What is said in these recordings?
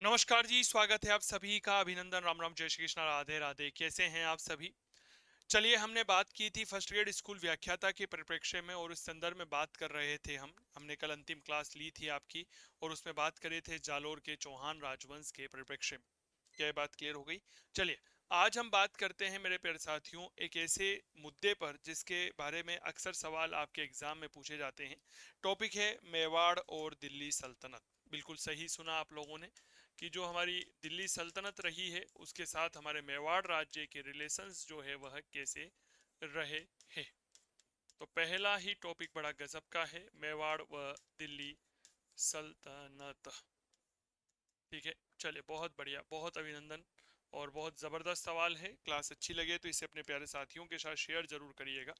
नमस्कार जी, स्वागत है आप सभी का। अभिनंदन, राम राम, जय श्री कृष्णा, राधे राधे। कैसे हैं आप सभी? चलिए, हमने बात की थी फर्स्ट ग्रेड स्कूल व्याख्याता के परिप्रेक्ष्य में और उस संदर्भ में बात कर रहे थे हमने कल अंतिम क्लास ली थी आपकी और उसमें बात करे थे जालोर के चौहान राजवंश के परिप्रेक्ष्य में। क्या ये बात क्लियर हो गई? चलिए, आज हम बात करते हैं मेरे प्यारे साथियों एक ऐसे मुद्दे पर जिसके बारे में अक्सर सवाल आपके एग्जाम में पूछे जाते हैं। टॉपिक है मेवाड़ और दिल्ली सल्तनत। बिल्कुल सही सुना आप लोगों ने कि जो हमारी दिल्ली सल्तनत रही है उसके साथ हमारे मेवाड़ राज्य के रिलेशंस जो है वह कैसे रहे हैं। तो पहला ही टॉपिक बड़ा गजब का है, मेवाड़ व दिल्ली सल्तनत। ठीक है, चलिए, बहुत बढ़िया, बहुत अभिनंदन और बहुत ज़बरदस्त सवाल है। क्लास अच्छी लगे तो इसे अपने प्यारे साथियों के साथ शेयर जरूर करिएगा।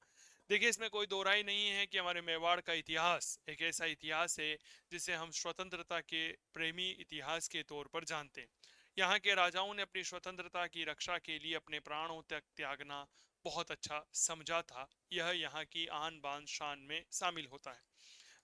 देखिए, इसमें कोई दो राय नहीं है कि हमारे मेवाड़ का इतिहास एक ऐसा इतिहास है जिसे हम स्वतंत्रता के प्रेमी इतिहास के तौर पर जानते हैं। यहाँ के राजाओं ने अपनी स्वतंत्रता की रक्षा के लिए अपने प्राणों तक त्यागना बहुत अच्छा समझा था। यह यहाँ की आन बान शान में शामिल होता है।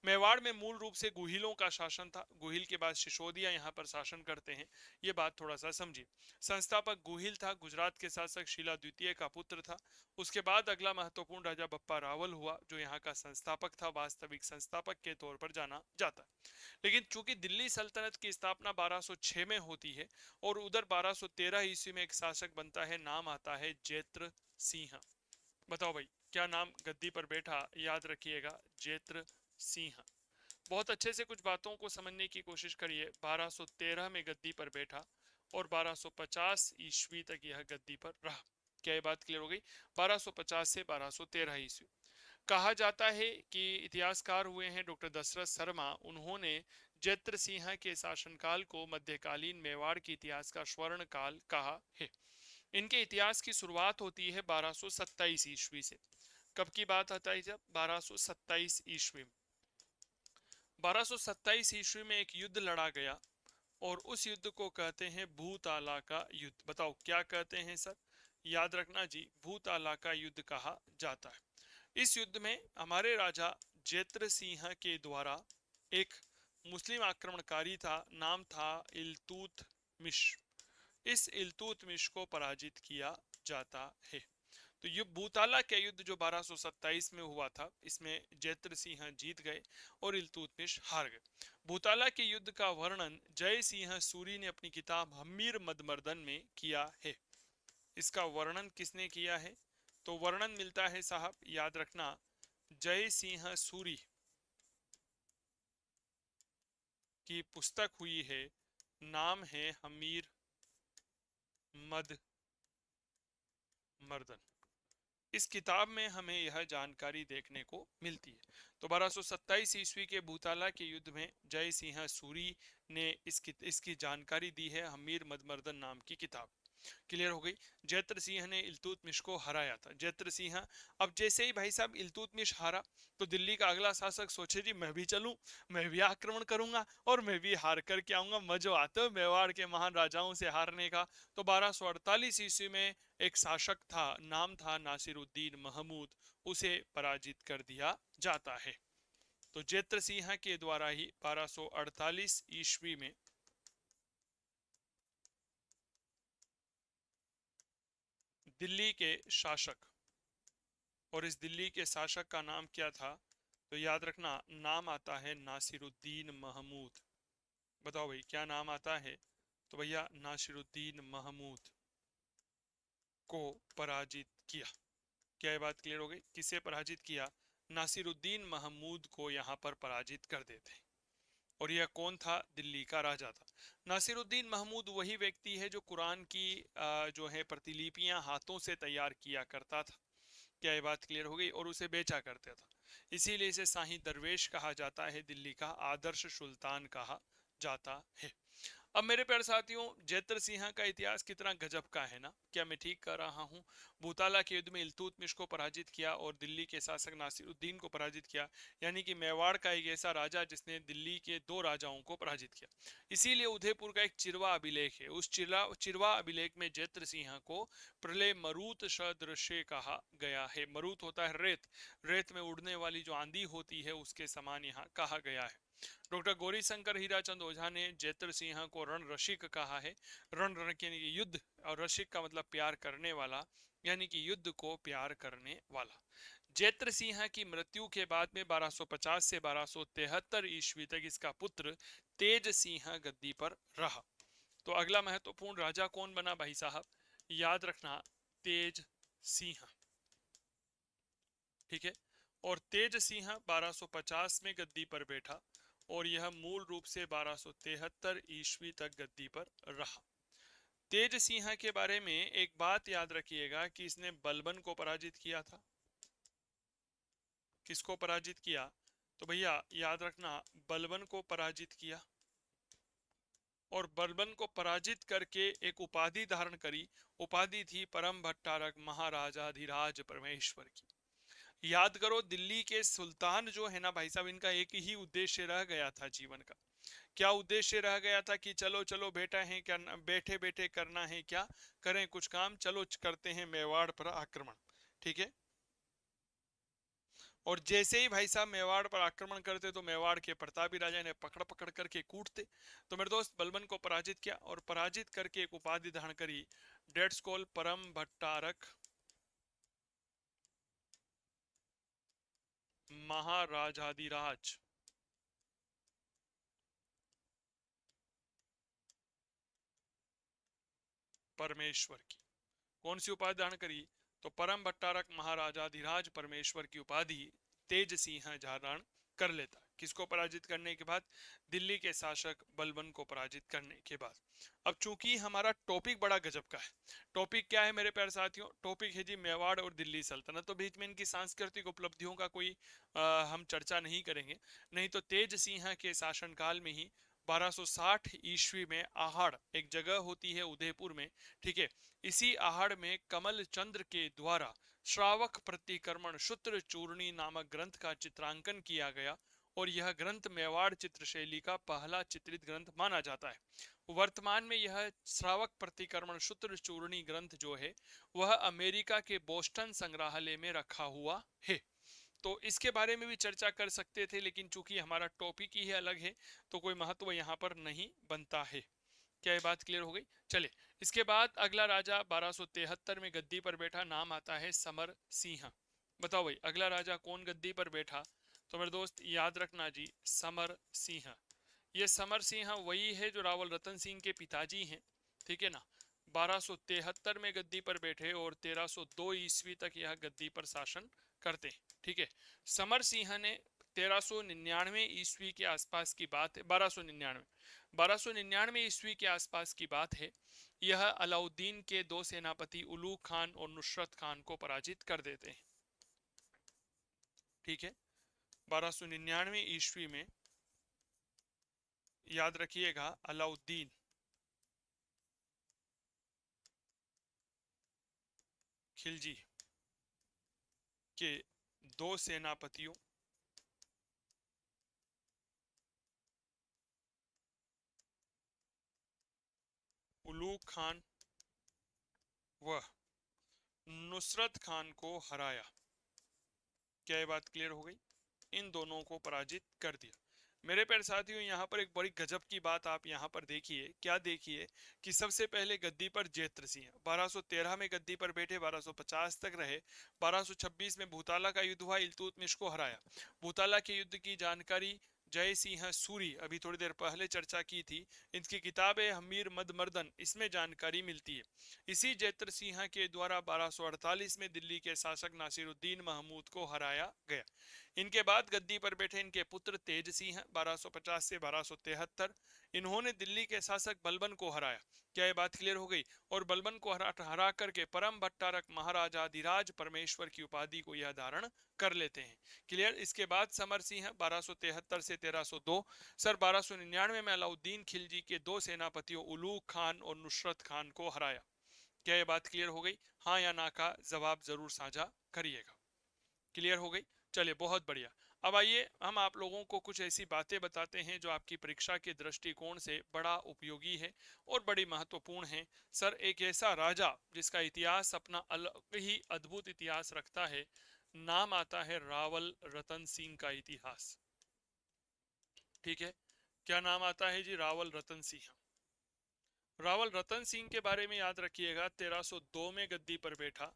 मेवाड़ में मूल रूप से गुहिलों का शासन था। गुहिल के बाद सिसोदिया यहाँ पर शासन करते हैं। ये बात थोड़ा सा समझिए। संस्थापक गुहिल था। गुजरात के शासक शीला द्वितीय का पुत्र था। उसके बाद अगला महत्वपूर्ण राजा बप्पा रावल हुआ जो यहाँ का संस्थापक था, वास्तविक संस्थापक के तौर पर जाना जाता है। लेकिन चूंकि दिल्ली सल्तनत की स्थापना 1206 में होती है और उधर 1213 ईस्वी में एक शासक बनता है, नाम आता है जैत्र सिंह। बताओ भाई, क्या नाम गद्दी पर बैठा? याद रखिएगा, जैत्र सिंह। बहुत अच्छे से कुछ बातों को समझने की कोशिश करिए। 1213 में गद्दी पर बैठा और 1250 ईस्वी तक यह गद्दी पर रहा। क्या ये बात क्लियर हो गई? 1250 से 1213 ईस्वी। कहा जाता है कि इतिहासकार हुए हैं डॉक्टर दशरथ शर्मा, उन्होंने जैत्र सिंह के शासनकाल को मध्यकालीन मेवाड़ के इतिहास का स्वर्ण काल कहा है। इनके इतिहास की शुरुआत होती है 1227 ईस्वी से। कब की बात आता है? जब 1227 ईस्वी में 1227 ईस्वी में एक युद्ध लड़ा गया और उस युद्ध को कहते हैं भूताला का युद्ध। बताओ क्या कहते हैं सर? याद रखना जी, भूताला का युद्ध कहा जाता है। इस युद्ध में हमारे राजा जैत्र सिंह के द्वारा एक मुस्लिम आक्रमणकारी था, नाम था इल्तुतमिश। इस इल्तुतमिश को पराजित किया जाता है। तो ये भूताला के युद्ध जो 1227 में हुआ था, इसमें जैत्र सिंह जीत गए और इल्तुतमिश हार गए। भूताला के युद्ध का वर्णन जय सिंह सूरी ने अपनी किताब हम्मीर मदमर्दन में किया है। इसका वर्णन किसने किया है? तो वर्णन मिलता है साहब, याद रखना, जय सिंह सूरी की पुस्तक हुई है, नाम है हमीर मद मर्दन। इस किताब में हमें यह जानकारी देखने को मिलती है। तो 1227 ईस्वी के भूताला के युद्ध में जय सिंह सूरी ने इसकी जानकारी दी है हमीर मदमर्दन नाम की किताब। क्लियर हो गई? जैत्र सिंह ने इल्तुतमिश को हराया था। जैत्र सिंह, अब जैसे ही भाई साहब इल्तुतमिश हारा तो दिल्ली का अगला शासक सोचे जी मैं भी चलूं, मैं भी आक्रमण करूंगा और मैं भी हार करके आऊंगा। मजो आता है मेवाड़ के महान राजाओं से हारने का। तो 1248 ईस्वी में एक शासक था, नाम था नासिरुद्दीन महमूद, उसे पराजित कर दिया जाता है। तो जैत्र सिंह के द्वारा ही 1248 ईस्वी में दिल्ली के शासक, और इस दिल्ली के शासक का नाम क्या था? तो याद रखना, नाम आता है नासिरुद्दीन महमूद। बताओ भाई क्या नाम आता है? तो भैया नासिरुद्दीन महमूद को पराजित किया। क्या ये बात क्लियर हो गई? किसे पराजित किया? नासिरुद्दीन महमूद को यहाँ पर पराजित कर देते हैं। और यह कौन था? दिल्ली का राजा था। नासिरुद्दीन महमूद वही व्यक्ति है जो कुरान की जो है प्रतिलिपियां हाथों से तैयार किया करता था। क्या ये बात क्लियर हो गई? और उसे बेचा करता था। इसीलिए इसे शाही दरवेश कहा जाता है, दिल्ली का आदर्श सुल्तान कहा जाता है। अब मेरे प्यारे साथियों, जैत्र सिंह का इतिहास कितना गजब का है ना? क्या मैं ठीक कर रहा हूँ? भूताला के युद्ध में इल्तुतमिश को पराजित किया और दिल्ली के शासक नासिरुद्दीन को पराजित किया। यानी कि मेवाड़ का एक ऐसा राजा जिसने दिल्ली के दो राजाओं को पराजित किया। इसीलिए उदयपुर का एक चिरवा अभिलेख है, उस चिरवा अभिलेख में जैत्र सिंह को प्रलय मरुत सदृश्य कहा गया है। मरुत होता है रेत, रेत में उड़ने वाली जो आंधी होती है उसके समान यहाँ कहा गया है। डॉक्टर गौरीशंकर हीराचंद ओझा ने जैत्र सिंह को रण रसिक कहा है। रण रण यानी कि युद्ध, और रसिक का मतलब प्यार करने वाला, यानी कि युद्ध को प्यार करने वाला। जैत्र सिंह की मृत्यु के बाद में 1250 से 1273 ईस्वी तक इसका पुत्र तेज सिंह गद्दी पर रहा। तो अगला महत्वपूर्ण राजा कौन बना भाई साहब, याद रखना, तेज सिंह। ठीक है, और तेज सिंह 1250 में गद्दी पर बैठा और यह मूल रूप से 1273 ईस्वी तक गद्दी पर रहा। तेज सिंह के बारे में एक बात याद रखिएगा कि इसने बलबन को पराजित किया था। किसको पराजित किया, तो भैया याद रखना, बलबन को पराजित किया, और बलबन को पराजित करके एक उपाधि धारण करी। उपाधि थी परम भट्टारक महाराजाधिराज परमेश्वर की। याद करो, दिल्ली के सुल्तान जो है ना भाई साहब, इनका एक ही उद्देश्य रह गया था जीवन का। क्या उद्देश्य रह गया था कि चलो चलो बेटा है क्या, बैठे बैठे करना है क्या, करें कुछ काम, चलो करते हैं मेवाड़ पर आक्रमण। ठीक है, और जैसे ही भाई साहब मेवाड़ पर आक्रमण करते तो मेवाड़ के प्रतापी राजा ने पकड़ पकड़ करके कूटते। तो मेरे दोस्त बलबन को पराजित किया और पराजित करके एक उपाधि धारण करी, डेट्स कॉल परम भट्टारक महाराजाधिराज परमेश्वर की। कौन सी उपाधि धारण करी, तो परम भट्टारक महाराजाधिराज परमेश्वर की उपाधि तेज सिंह धारण कर लेता। किसको पराजित करने के बाद, दिल्ली के शासक बलबन को पराजित करने के बाद। अब चूंकि हमारा टॉपिक बड़ा गजब का है, टॉपिक क्या है मेरे प्यारे साथियों, टॉपिक है जी मेवाड़ और दिल्ली सल्तनत। तो बीच में इनकी सांस्कृतिक उपलब्धियों का कोई हम चर्चा नहीं करेंगे। नहीं तो तेज सिंह के शासनकाल में ही 1260 ईस्वी में आहड़ एक जगह होती है उदयपुर में, ठीक है, इसी आहड़ में कमल चंद्र के द्वारा श्रावक प्रतिक्रमण सूत्र चूर्णी नामक ग्रंथ का चित्रांकन किया गया, और यह ग्रंथ मेवाड़ चित्रशैली का पहला चित्रित ग्रंथ माना जाता है। वर्तमान में यह श्रावक प्रतिक्रमण सूत्र चूर्णी ग्रंथ जो है वह अमेरिका के बोस्टन संग्रहालय में रखा हुआ है। तो इसके बारे में भी चर्चा कर सकते थे, लेकिन चूंकि हमारा टॉपिक ही अलग है तो कोई महत्व यहाँ पर नहीं बनता है। क्या ये बात क्लियर हो गई। चले, इसके बाद अगला राजा 1273 में गद्दी पर बैठा, नाम आता है समर सिंह। बताओ भाई अगला राजा कौन गद्दी पर बैठा, तो मेरे दोस्त याद रखना जी, समर सिंह। ये समर सिंह वही है जो रावल रतन सिंह के पिताजी हैं, ठीक है ना। 1273 में गद्दी पर बैठे और 1302 ईस्वी तक यह गद्दी पर शासन करते हैं, ठीक है। समर सिंह ने 1399 ईस्वी के आसपास की बात है, 1299 ईस्वी के आसपास की बात है, यह अलाउद्दीन के दो सेनापति उलूग खान और नुसरत खान को पराजित कर देते हैं। ठीक है, 1299 ईस्वी में याद रखिएगा अलाउद्दीन खिलजी के दो सेनापतियों उलूग खान व नुसरत खान को हराया। क्या ये बात क्लियर हो गई, इन दोनों को पराजित कर दिया। मेरे प्यारे साथियों, यहाँ पर एक बड़ी गजब की बात आप यहाँ पर देखिए, क्या देखिए कि सबसे पहले गद्दी पर जैत्र सिंह 1213 में गद्दी पर बैठे, 1250 तक रहे। 1226 में भूताला का युद्ध हुआ, इल्तुतमिश को हराया। भूताला के युद्ध की जानकारी जय सिंह सूरी अभी थोड़ी देर पहले चर्चा की थी, इनकी किताब है हमीर मद मर्दन, इसमें जानकारी मिलती है। इसी जैत्र सिंह के द्वारा 1248 में दिल्ली के शासक नासिरुद्दीन महमूद को हराया गया। इनके बाद गद्दी पर बैठे इनके पुत्र तेज सिंह 1250 से 1273, इन्होंने दिल्ली के शासक बलबन को हराया। क्या ये बात क्लियर हो गई, और बलबन को हरा करके परम भट्टारक महाराजाधिराज परमेश्वर की उपाधि को यह धारण कर लेते हैं। क्लियर। इसके बाद समर सिंह 1273 से 1302, सर 1299 में अलाउद्दीन खिलजी के दो सेनापतियों उलूग खान और नुसरत खान को हराया। क्या ये बात क्लियर हो गई, हाँ या ना का जवाब जरूर साझा करिएगा। क्लियर हो गई, चलिए बहुत बढ़िया। अब आइए हम आप लोगों को कुछ ऐसी बातें बताते हैं जो आपकी परीक्षा के दृष्टिकोण से बड़ा उपयोगी है और बड़ी महत्वपूर्ण है। सर एक ऐसा राजा जिसका इतिहास अपना अलग ही अद्भुत इतिहास रखता है, नाम आता है रावल रतन सिंह का इतिहास। ठीक है, क्या नाम आता है जी? रावल रतन सिंह। रावल रतन सिंह के बारे में याद रखिएगा, 1302 में गद्दी पर बैठा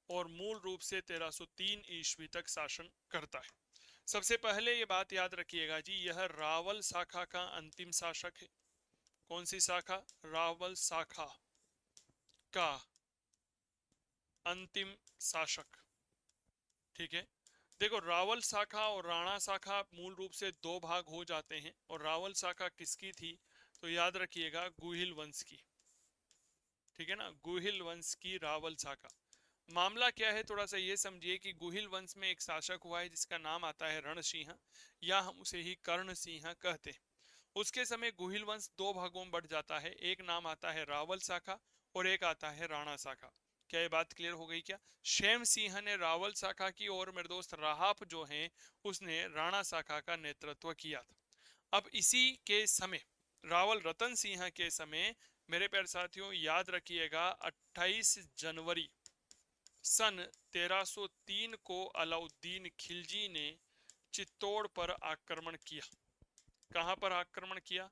और मूल रूप से 1303 ईस्वी तक शासन करता है। सबसे पहले ये बात याद रखिएगा जी, यह रावल शाखा का अंतिम शासक है। कौन सी शाखा? रावल शाखा का अंतिम शासक। ठीक है, देखो रावल शाखा और राणा शाखा मूल रूप से दो भाग हो जाते हैं, और रावल शाखा किसकी थी? तो याद रखिएगा, गुहिल वंश की। ठीक है ना, गुहिल वंश की रावल शाखा। मामला क्या है, थोड़ा सा ये समझिए कि गुहिल वंश में एक शासक हुआ है जिसका नाम आता है रणसिंह, या हम उसे ही कर्ण सिंह कहते हैं। उसके समय गुहिल वंश दो भागों में बढ़ जाता है, एक नाम आता है रावल शाखा और एक आता है राणा शाखा। क्या ये बात क्लियर हो गई क्या? शेम सिंह ने रावल शाखा की और मेरे दोस्त राहाप जो है उसने राणा शाखा का नेतृत्व किया था। अब इसी के समय, रावल रतन सिंह के समय, मेरे प्यारे साथियों याद रखिएगा, 28 जनवरी सन 1303 को अलाउद्दीन खिलजी ने चित्तौड़ पर आक्रमण किया। कहां पर आक्रमण किया?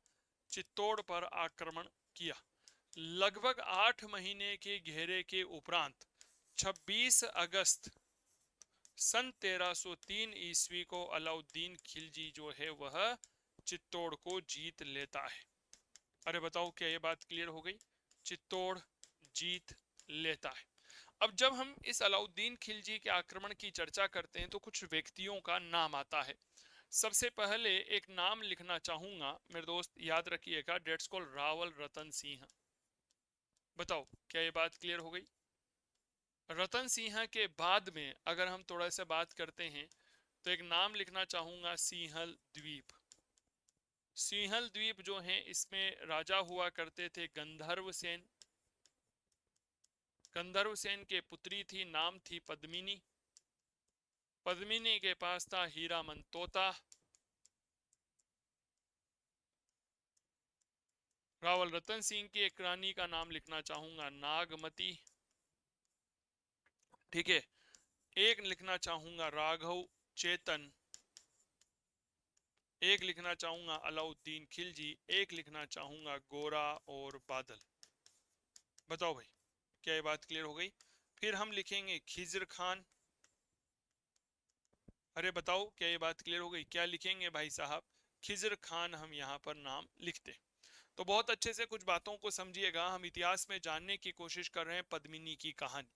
चित्तौड़ पर आक्रमण किया। लगभग 8 महीने के घेरे के उपरांत 26 अगस्त सन 1303 ईस्वी को अलाउद्दीन खिलजी जो है वह चित्तौड़ को जीत लेता है। अरे बताओ, क्या ये बात क्लियर हो गई? चित्तौड़ जीत लेता है। अब जब हम इस अलाउद्दीन खिलजी के आक्रमण की चर्चा करते हैं तो कुछ व्यक्तियों का नाम आता है। सबसे पहले एक नाम लिखना चाहूंगा मेरे दोस्त, याद रखिएगा, डेट्स कॉल्ड रावल रतन सिंह। बताओ, क्या ये बात क्लियर हो गई? रतन सिंह के बाद में अगर हम थोड़ा सा बात करते हैं तो एक नाम लिखना चाहूंगा, सिंहल द्वीप। सिंहल द्वीप जो है इसमें राजा हुआ करते थे गंधर्व सेन। गंधर्व सेन के पुत्री थी, नाम थी पद्मिनी। पद्मिनी के पास था हीरामन तोता। रावल रतन सिंह की एक रानी का नाम लिखना चाहूंगा, नागमती। ठीक है, एक लिखना चाहूंगा राघव चेतन, एक लिखना चाहूंगा अलाउद्दीन खिलजी, एक लिखना चाहूंगा गोरा और बादल। बताओ भाई, क्या ये बात क्लियर हो गई? फिर हम लिखेंगे खिजर खान। अरे बताओ, क्या ये बात क्लियर हो गई? क्या लिखेंगे भाई साहब? खिजर खान हम यहाँ पर नाम लिखते। तो बहुत अच्छे से कुछ बातों को समझिएगा, हम इतिहास में जानने की कोशिश कर रहे हैं पद्मिनी की कहानी।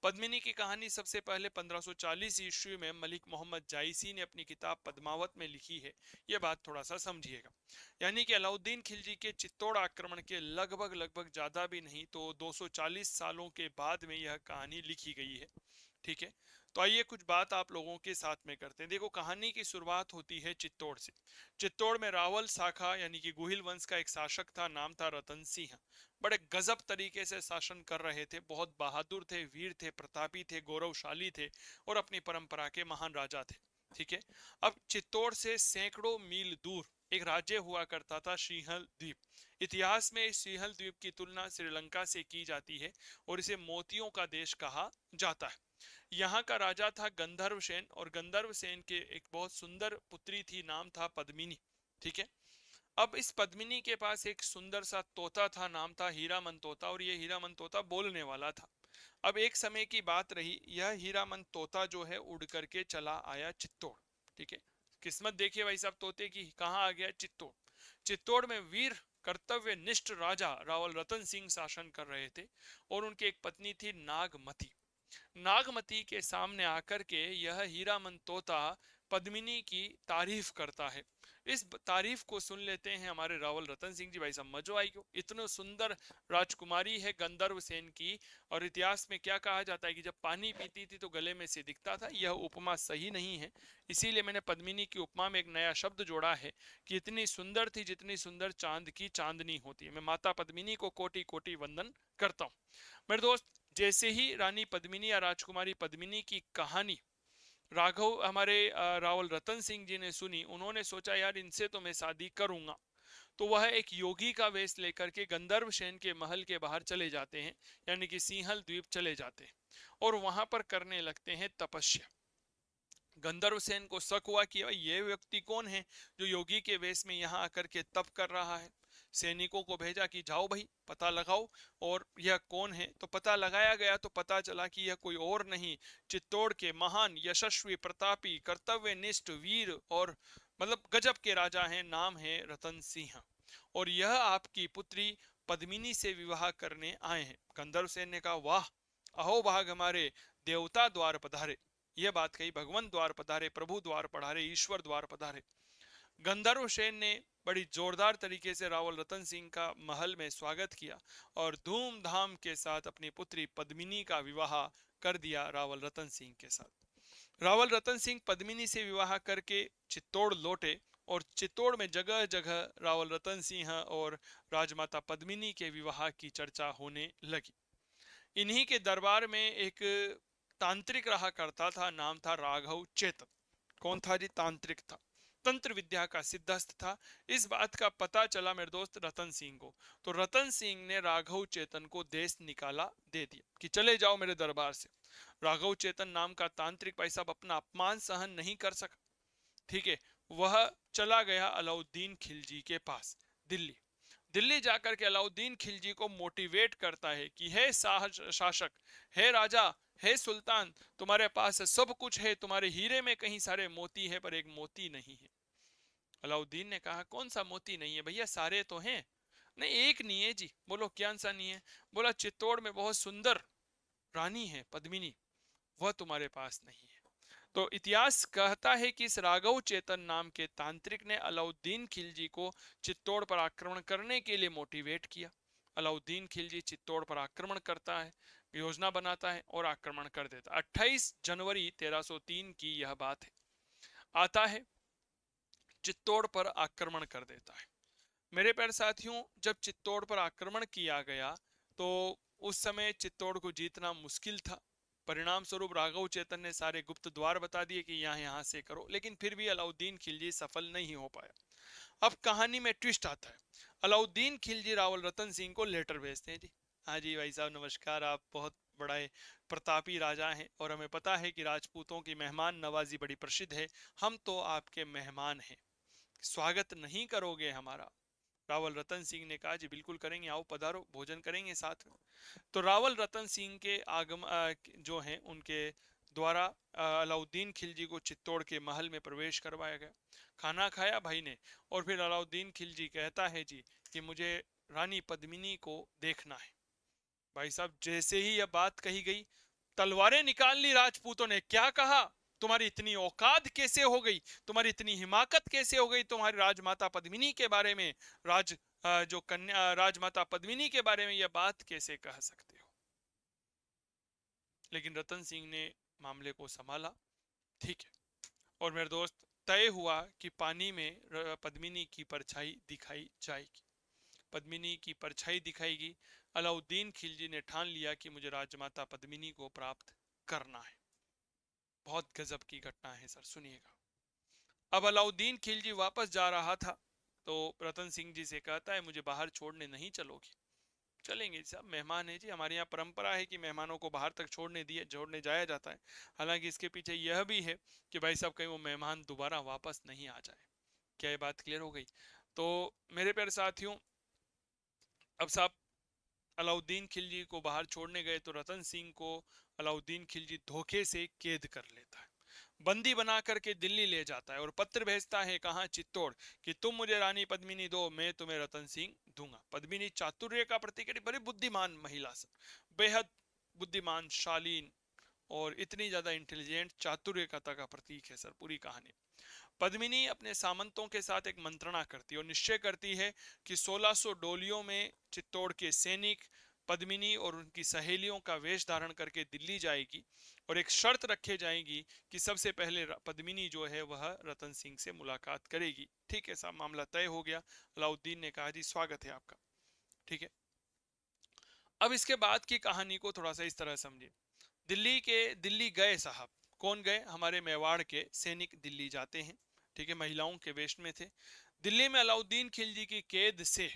पद्मिनी की कहानी सबसे पहले 1540 ईस्वी में मलिक मोहम्मद जायसी ने अपनी किताब पद्मावत में लिखी है। यह बात थोड़ा सा समझिएगा। यानी कि अलाउद्दीन खिलजी के चित्तौड़ आक्रमण के लगभग लगभग ज्यादा भी नहीं तो 240 सालों के बाद में यह कहानी लिखी गई है। ठीक है, तो आइए कुछ बात आप लोगों के साथ में करते हैं। देखो, कहानी की शुरुआत होती है चित्तौड़ से। चित्तौड़ में रावल शाखा यानी कि गुहिल वंश का एक शासक था, नाम था रतन सिंह। बड़े गजब तरीके से शासन कर रहे थे, बहुत बहादुर थे, वीर थे, प्रतापी थे, गौरवशाली थे और अपनी परंपरा के महान राजा थे। ठीक है, अब चित्तौड़ से सैकड़ों मील दूर एक राज्य हुआ करता था, सिंहल द्वीप। इतिहास में इस सिंहल द्वीप की तुलना श्रीलंका से की जाती है और इसे मोतियों का देश कहा जाता है। यहाँ का राजा था गंधर्व सेन और गंधर्व सेन के एक बहुत सुंदर पुत्री थी, नाम था पद्मिनी। ठीक है, अब इस पद्मिनी के पास एक सुंदर सा तोता था, नाम था हीरामन तोता, और ये हीरामन तोता बोलने वाला था। अब एक समय की बात रही, यह हीरामन तोता जो है उड़ करके चला आया चित्तौड़। ठीक है, किस्मत देखिए भाई साहब तोते की, कहाँ आ गया? चित्तौड़। चित्तौड़ में वीर कर्तव्य निष्ठ राजा रावल रतन सिंह शासन कर रहे थे और उनकी एक पत्नी थी नागमती। नागमती के सामने आकर के यह हीरामन तोता पद्मिनी की तारीफ करता है। इस तारीफ को सुन लेते हैं हमारे रावल रतन सिंह जी। भाई साहब मजो आई क्यों, इतने सुंदर राजकुमारी है गंधर्व सेन की, और इतिहास में क्या कहा जाता है कि जब पानी पीती थी तो गले में से दिखता था। यह उपमा सही नहीं है, इसीलिए मैंने पद्मिनी की उपमा में एक नया शब्द जोड़ा है कि इतनी सुंदर थी जितनी सुंदर चांद की चांदनी होती है। मैं माता पद्मिनी को कोटि कोटि वंदन करता हूँ। मेरे दोस्त, जैसे ही रानी पद्मिनी या राजकुमारी पद्मिनी की कहानी राघव हमारे रावल रतन सिंह जी ने सुनी, उन्होंने सोचा यार इनसे तो मैं शादी करूंगा। तो वह एक योगी का वेश लेकर के गंधर्व सेन के महल के बाहर चले जाते हैं, यानी कि सिंहल द्वीप चले जाते हैं और वहां पर करने लगते हैं तपस्या। गंधर्वसेन को शक हुआ कि भाई ये व्यक्ति कौन है जो योगी के वेश में यहाँ आकर के तप कर रहा है। सैनिकों को भेजा कि जाओ भाई पता लगाओ और यह कौन है। तो पता लगाया गया तो पता चला कि यह कोई और नहीं, चित्तौड़ के महान यशस्वी प्रतापी कर्तव्यनिष्ठ वीर और मतलब गजब के राजा हैं, नाम है रतन सिंह। और यह आपकी पुत्री पद्मिनी से विवाह करने आए हैं। गंधर्वसेन ने कहा वाह, अहो भाग हमारे, देवता द्वार पधारे। यह बात कही, भगवान द्वार पधारे, प्रभु द्वार पधारे, ईश्वर द्वार पधारे। गंधर्व सेन ने बड़ी जोरदार तरीके से रावल रतन सिंह का महल में स्वागत किया और धूमधाम के साथ अपनी पुत्री पद्मिनी का विवाह कर दिया रावल रतन सिंह के साथ। रावल रतन सिंह पद्मिनी से विवाह करके चित्तौड़ लौटे और चित्तौड़ में जगह जगह रावल रतन सिंह और राजमाता पद्मिनी के विवाह की चर्चा होने लगी। इन्हीं के दरबार में एक तांत्रिक रहा करता था, नाम था राघव चेतन। कौन था जी? तांत्रिक था, तंत्र विद्या का सिद्धस्त था। इस बात का पता चला मेरे दोस्त रतन सिंह को, तो रतन सिंह ने राघव चेतन को देश निकाला दे दिया कि चले जाओ मेरे दरबार से। राघव चेतन नाम का तांत्रिक भाई साहब अपना अपमान सहन नहीं कर सका, ठीक है, वह चला गया अलाउद्दीन खिलजी के पास दिल्ली। दिल्ली जाकर के अलाउद्दीन खिलजी को मोटिवेट करता है कि हे शासक, हे राजा, हे सुल्तान, तुम्हारे पास सब कुछ है, तुम्हारे हीरे में कहीं सारे मोती है पर एक मोती नहीं है। अलाउद्दीन ने कहा कौन सा मोती नहीं है भैया, सारे तो हैं। नहीं एक नहीं है जी। बोलो क्या सा नहीं है? बोला चित्तौड़ में बहुत सुंदर रानी है पद्मिनी, वह तुम्हारे पास नहीं है। तो इतिहास कहता है कि इस राघव चेतन नाम के तांत्रिक ने अलाउद्दीन खिलजी को चित्तौड़ पर आक्रमण करने के लिए मोटिवेट किया। अलाउद्दीन खिलजी चित्तौड़ पर आक्रमण करता है, योजना बनाता है और आक्रमण कर देता है। 28 जनवरी 1303 की यह बात है। आता है, चित्तौड़ पर आक्रमण कर देता है। मेरे प्यारे साथियों, जब चित्तौड़ पर आक्रमण किया गया तो उस समय चित्तौड़ को जीतना मुश्किल था। परिणाम स्वरूप राघव चेतन ने सारे गुप्त द्वार बता दिए कि यहाँ से करो, लेकिन फिर भी अलाउद्दीन खिलजी सफल नहीं हो पाया। अब कहानी में ट्विस्ट आता है। अलाउद्दीन खिलजी रावल रतन सिंह को लेटर भेजते हैं जी। हाँ जी भाई साहब नमस्कार, आप बहुत बड़े प्रतापी राजा हैं और हमें पता है कि राजपूतों की मेहमान नवाजी बड़ी प्रसिद्ध है। हम तो आपके मेहमान हैं, स्वागत नहीं करोगे हमारा? रावल रतन सिंह ने कहा जी बिल्कुल करेंगे, आओ पधारो, भोजन करेंगे साथ में। तो रावल रतन सिंह के आगम जो हैं उनके द्वारा अलाउद्दीन खिलजी को चित्तौड़ के महल में प्रवेश करवाया गया। खाना खाया भाई ने और फिर अलाउद्दीन खिलजी कहता है जी कि मुझे रानी पद्मिनी को देखना है। भाई साहब जैसे ही यह बात कही गई, तलवारें निकाल ली राजपूतों ने। क्या कहा? तुम्हारी इतनी औकात कैसे हो गई, तुम्हारी इतनी हिमाकत कैसे हो गई, तुम्हारी राजमाता पद्मिनी के बारे में, जो कन्या राजमाता पद्मिनी के बारे में यह बात कैसे कह सकते हो? लेकिन रतन सिंह ने मामले को संभाला, ठीक है। और मेरे दोस्त, तय हुआ कि पानी में पद्मिनी की परछाई दिखाई जाएगी, पद्मिनी की परछाई दिखाएगी। अलाउद्दीन खिलजी ने ठान लिया कि मुझे राजमाता पद्मिनी को प्राप्त करना है। बहुत गजब की घटना है सर, सुनिएगा। अब अलाउद्दीन खिलजी वापस जा रहा था तो रतन सिंह जी से कहता है मुझे बाहर छोड़ने नहीं चलोगे? चलेंगे साहब, मेहमान है जी, हमारे यहाँ परंपरा है कि मेहमानों को बाहर तक छोड़ने जाया जाता है। हालांकि इसके पीछे यह भी है कि भाई साहब कहीं वो मेहमान दोबारा वापस नहीं आ जाए। क्या ये बात क्लियर हो गई? तो मेरे प्यारे साथियों, अब साहब अलाउद्दीन खिलजी को बाहर छोड़ने गए तो रतन सिंह को अलाउद्दीन खिलजी धोखे से कैद कर लेता है, बंदी बना करके दिल्ली ले जाता है और पत्र भेजता है, कहाँ? चित्तौड़, कि तुम मुझे रानी पद्मिनी दो, मैं तुम्हें रतन सिंह दूंगा। पद्मिनी चातुर्य का प्रतीक है, बड़ी बुद्धिमान महिला सर, बेहद बुद्धिमान, शालीन और इतनी ज्यादा इंटेलिजेंट, चातुर्यता का प्रतीक है सर पूरी कहानी। पद्मिनी अपने सामंतों के साथ एक मंत्रणा करती है और निश्चय करती है कि 1600 डोलियों में चित्तौड़ के सैनिक पद्मिनी और उनकी सहेलियों का वेश धारण करके दिल्ली जाएगी और एक शर्त रखे जाएगी कि सबसे पहले पद्मिनी जो है वह रतन सिंह से मुलाकात करेगी। ठीक है साहब, मामला तय हो गया। अलाउद्दीन ने कहा जी स्वागत है आपका, ठीक है। अब इसके बाद की कहानी को थोड़ा सा इस तरह समझिए। दिल्ली गए साहब, कौन गए? हमारे मेवाड़ के सैनिक दिल्ली जाते हैं, ठीक है, महिलाओं के वेश में थे। दिल्ली में अलाउद्दीन खिलजी की कैद से,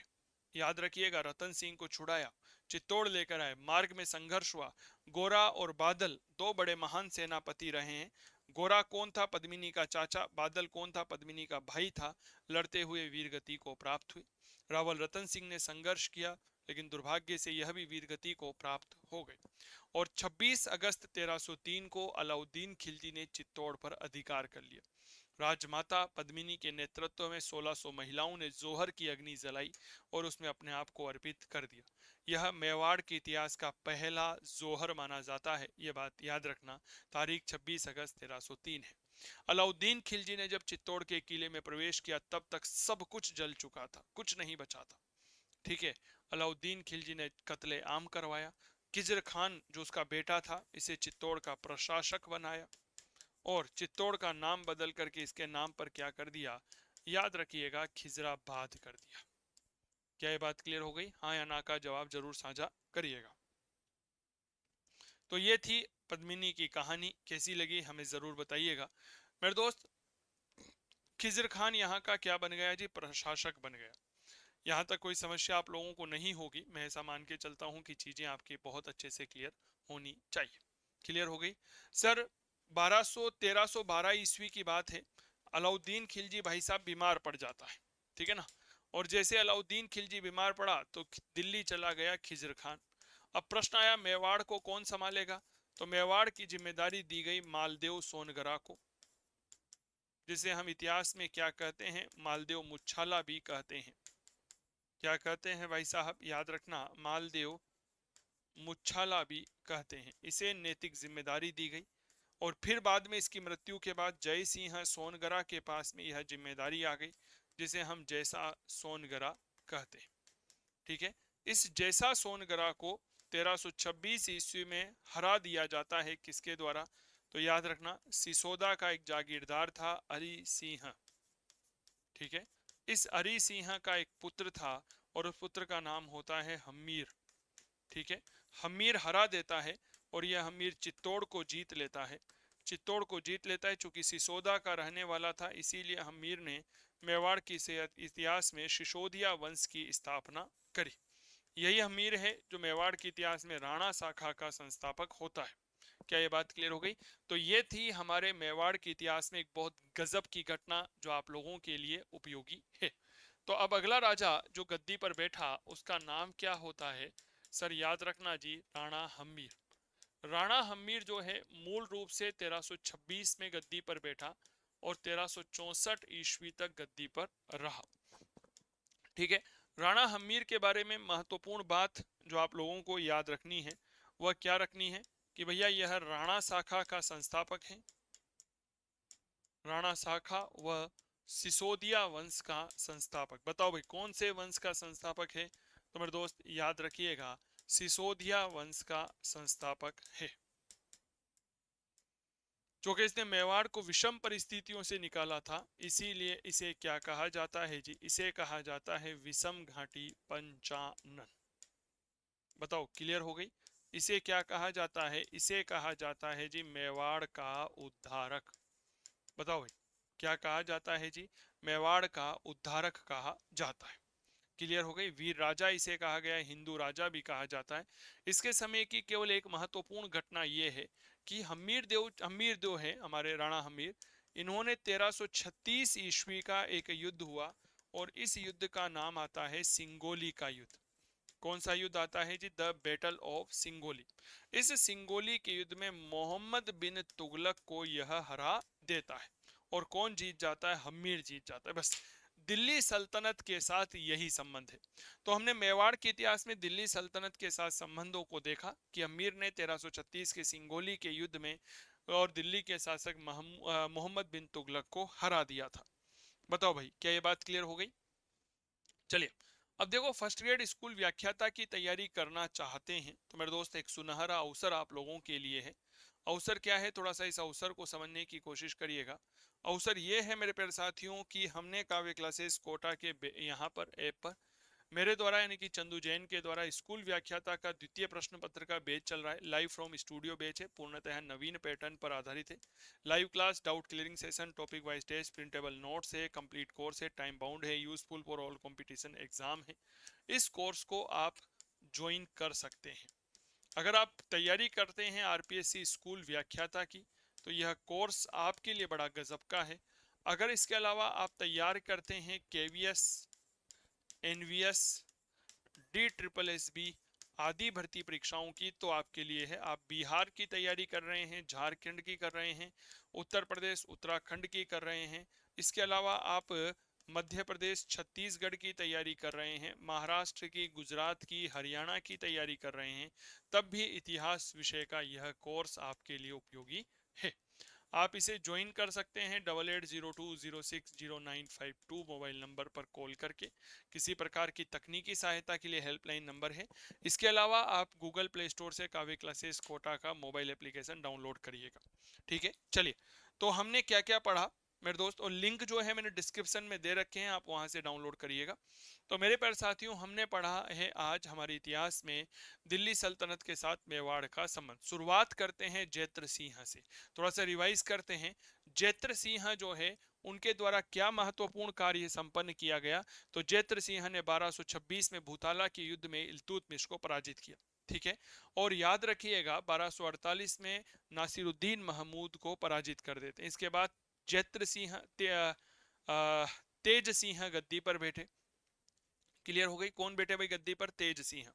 याद रखिएगा, रतन सिंह को छुड़ाया, चित्तौड़ लेकर आए। मार्ग में संघर्ष हुआ। गोरा और बादल दो बड़े महान सेनापति रहे हैं। गोरा कौन था? पद्मिनी का चाचा। बादल कौन था? पद्मिनी का भाई था। लड़ते हुए वीरगति को प्राप्त हुई। रावल रतन सिंह ने संघर्ष किया, लेकिन दुर्भाग्य से यह भी वीरगति को प्राप्त हो गए। और 26 अगस्त 1303 को अलाउद्दीन खिलजी ने चित्तौड़ पर अधिकार कर लिया। राजमाता पद्मिनी के नेतृत्व में 1600 महिलाओं ने जोहर की अग्नि जलाई और उसमें अपने आप को अर्पित कर दिया। यह मेवाड़ के इतिहास का पहला जोहर माना जाता है, यह बात याद रखना। तारीख 26 अगस्त 1303 है। अलाउद्दीन खिलजी ने जब चित्तौड़ के किले में प्रवेश किया तब तक सब कुछ जल चुका था, कुछ नहीं बचा था। ठीक है। अलाउद्दीन खिलजी ने कत्ले आम करवाया। खिजर खान जो उसका बेटा था, इसे चित्तौड़ का प्रशासक बनाया और चित्तौड़ का नाम बदल करके इसके नाम पर क्या कर दिया? याद रखिएगा, खिजराबाद कर दिया। क्या ये बात क्लियर हो गई? हाँ या ना का जवाब जरूर साझा करिएगा। तो ये थी पद्मिनी की कहानी, कैसी लगी हमें जरूर बताइएगा। मेरे दोस्त, खिजर खान यहाँ का क्या बन गया जी? प्रशासक बन गया। यहाँ तक कोई समस्या आप लोगों को नहीं होगी, मैं ऐसा मान के चलता हूँ कि चीजें आपकी बहुत अच्छे से क्लियर होनी चाहिए। क्लियर हो गई सर? 1312 ईस्वी की बात है। अलाउद्दीन खिलजी भाई साहब बीमार पड़ जाता है, ठीक है ना। और जैसे अलाउद्दीन खिलजी बीमार पड़ा तो दिल्ली चला गया खिजर खान। अब प्रश्न आया, मेवाड़ को कौन संभालेगा? तो मेवाड़ की जिम्मेदारी दी गई मालदेव सोनगरा को, जिसे हम इतिहास में क्या कहते हैं? मालदेव मुच्छाला भी कहते हैं। क्या कहते हैं भाई साहब? याद रखना, मालदेव मुच्छाला भी कहते हैं। इसे नैतिक जिम्मेदारी दी गई और फिर बाद में इसकी मृत्यु के बाद जय सिंह सोनगरा के पास में यह जिम्मेदारी आ गई, जिसे हम जैसा सोनगरा कहते हैं। ठीक है। इस जैसा सोनगरा को 1326 ईस्वी में हरा दिया जाता है। किसके द्वारा? तो याद रखना, सिसोदा का एक जागीरदार था, अली सिंह। ठीक है। इस अरी सिंह का एक पुत्र था और उस पुत्र का नाम होता है हमीर। ठीक है। हमीर हरा देता है और यह हमीर चित्तौड़ को जीत लेता है। चित्तौड़ को जीत लेता है, चूंकि सिसोदा का रहने वाला था, इसीलिए हमीर ने मेवाड़ की इतिहास में सिसोदिया वंश की स्थापना करी। यही हमीर है जो मेवाड़ के इतिहास में राणा शाखा का संस्थापक होता है। क्या ये बात क्लियर हो गई? तो ये थी हमारे मेवाड़ के इतिहास में एक बहुत गजब की घटना जो आप लोगों के लिए उपयोगी है। तो अब अगला राजा जो गद्दी पर बैठा उसका नाम क्या होता है? सर याद रखना जी, राणा हम्मीर। राणा हम्मीर जो है मूल रूप से 1326 में गद्दी पर बैठा और 1364 ईस्वी तक गद्दी पर रहा। ठीक है। राणा हम्मीर के बारे में महत्वपूर्ण बात जो आप लोगों को याद रखनी है वह क्या रखनी है कि भैया यह राणा शाखा का संस्थापक है। राणा शाखा व सिसोदिया वंश का संस्थापक। बताओ भाई कौन से वंश का संस्थापक है? तो मेरे दोस्त याद रखिएगा, सिसोदिया वंश का संस्थापक है। क्योंकि इसने मेवाड़ को विषम परिस्थितियों से निकाला था, इसीलिए इसे क्या कहा जाता है जी? इसे कहा जाता है विषम घाटी पंचानन। बताओ क्लियर हो गई? इसे क्या कहा जाता है? इसे कहा जाता है जी मेवाड़ का उद्धारक। बताओ भाई क्या कहा जाता है जी? मेवाड़ का उद्धारक कहा जाता है। क्लियर हो गई? वीर राजा इसे कहा गया है, हिंदू राजा भी कहा जाता है। इसके समय की केवल एक महत्वपूर्ण घटना यह है कि हमीर देव है हमारे राणा हमीर, इन्होंने 1336 ईस्वी का एक युद्ध हुआ और इस युद्ध का नाम आता है सिंगोली का युद्ध। कौन सा युद्ध आता है जी? The battle of Singoli. इस सिंगोली के युद्ध में मोहम्मद बिन तुगलक को यह हरा देता है और कौन जीत जाता है? हमीर जीत जाता है। बस दिल्ली सल्तनत के साथ यही संबंध है। तो हमने मेवाड़ के इतिहास में दिल्ली सल्तनत के साथ संबंधों को देखा कि अमीर ने 1336 के सिंगोली के युद्ध में और दिल्ली के शासक मोहम्मद बिन तुगलक को हरा दिया था। बताओ भाई क्या ये बात क्लियर हो गई? चलिए अब देखो, फर्स्ट ग्रेड स्कूल व्याख्याता की तैयारी करना चाहते हैं तो मेरे दोस्त एक सुनहरा अवसर आप लोगों के लिए है। अवसर क्या है? थोड़ा सा इस अवसर को समझने की कोशिश करिएगा। अवसर ये है मेरे प्यारे साथियों कि हमने काव्य क्लासेस कोटा के यहाँ पर ऐप पर मेरे द्वारा यानी कि चंदू जैन के द्वारा स्कूल व्याख्याता का द्वितीय प्रश्न पत्र का बैच चल रहा है। लाइव फ्रॉम स्टूडियो बैच है, पूर्णतः नवीन पैटर्न पर आधारित है। Live class, doubt clearing session, topic wise test, printable notes है, कंप्लीट कोर्स है, टाइम बाउंड है, useful for all competition exam है। इस कोर्स को आप ज्वाइन कर सकते हैं। अगर आप तैयारी करते हैं आरपीएससी स्कूल व्याख्याता की तो यह कोर्स आपके लिए बड़ा गजब का है। अगर इसके अलावा आप तैयार करते हैं केवीएस, एनवीएस, DSSB आदि भर्ती परीक्षाओं की, तो आपके लिए है। आप बिहार की तैयारी कर रहे हैं, झारखंड की कर रहे हैं, उत्तर प्रदेश उत्तराखंड की कर रहे हैं, इसके अलावा आप मध्य प्रदेश छत्तीसगढ़ की तैयारी कर रहे हैं, महाराष्ट्र की, गुजरात की, हरियाणा की तैयारी कर रहे हैं, तब भी इतिहास विषय का यह कोर्स आपके लिए उपयोगी है। आप इसे ज्वाइन कर सकते हैं 8802060952 मोबाइल नंबर पर कॉल करके। किसी प्रकार की तकनीकी सहायता के लिए हेल्पलाइन नंबर है। इसके अलावा आप गूगल प्ले स्टोर से काव्य क्लासेस कोटा का मोबाइल एप्लीकेशन डाउनलोड करिएगा। ठीक है, चलिए, तो हमने क्या क्या पढ़ा मेरे दोस्त, और लिंक जो है मैंने डिस्क्रिप्शन में दे रखे हैं, आप वहां से डाउनलोड करिएगा। तो मेरे प्यारे साथियों, हमने पढ़ा है आज हमारे इतिहास में दिल्ली सल्तनत के साथ मेवाड़ का संबंध। शुरुआत करते हैं जैत्र सिंह से, थोड़ा सा रिवाइज करते हैं। जैत्र सिंह जो है, उनके द्वारा क्या महत्वपूर्ण कार्य संपन्न किया गया, तो जैत्र सिंह ने 1226 में भूताला के युद्ध में इल्तुतमिश को पराजित किया। ठीक है, और याद रखिएगा 1248 में नासिरुद्दीन महमूद को पराजित कर देते हैं। इसके बाद जैत्र सिंह तेज सिंह गद्दी पर बैठे। क्लियर हो गई, कौन बैठे भाई गद्दी पर? तेज सिंह।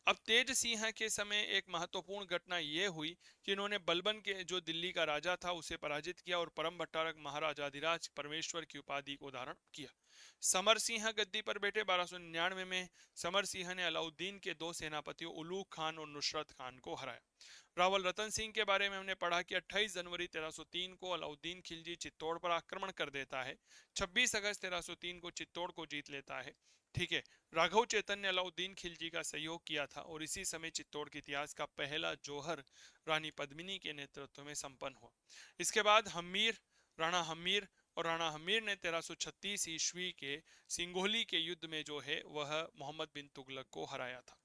अब तेज सिंह के समय एक महत्वपूर्ण घटना यह हुई कि इन्होंने बलबन के जो दिल्ली का राजा था उसे पराजित किया और परम भट्टारक महाराजाधिराज परमेश्वर की उपाधि को धारण किया। समर सिंह गद्दी पर बैठे 1299 में। समर सिंह ने अलाउद्दीन के दो सेनापतियों उलूग खान और नुसरत खान को हराया। रावल रतन सिंह के बारे में हमने पढ़ा कि 28 जनवरी 1303 को अलाउद्दीन खिलजी चित्तौड़ पर आक्रमण कर देता है। 26 अगस्त 1303 को चित्तौड़ को जीत लेता है। ठीक है, राघव चेतन ने अलाउद्दीन खिलजी का सहयोग किया था और इसी समय चित्तौड़ के इतिहास का पहला जौहर रानी पद्मिनी के नेतृत्व में संपन्न हुआ। इसके बाद हमीर, राणा हमीर, और राणा हमीर ने 1336 ईस्वी के सिंगोली के युद्ध में जो है वह मोहम्मद बिन तुगलक को हराया था।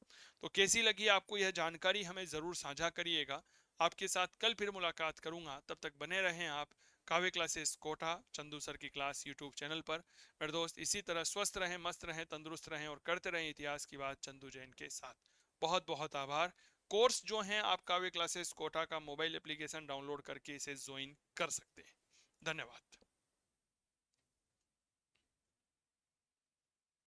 तो कैसी लगी आपको यह जानकारी, हमें जरूर साझा करिएगा। आपके साथ कल फिर मुलाकात करूंगा, तब तक बने रहें आप काव्य क्लासेस कोटा चंदू सर की क्लास यूट्यूब चैनल पर। मेरे दोस्त, इसी तरह स्वस्थ रहें, मस्त रहें, तंदुरुस्त रहें और करते रहें इतिहास की बात चंदू जैन के साथ। बहुत बहुत आभार। कोर्स जो है आप काव्य क्लासेस कोटा का मोबाइल एप्लीकेशन डाउनलोड करके इसे ज्वाइन कर सकते हैं। धन्यवाद।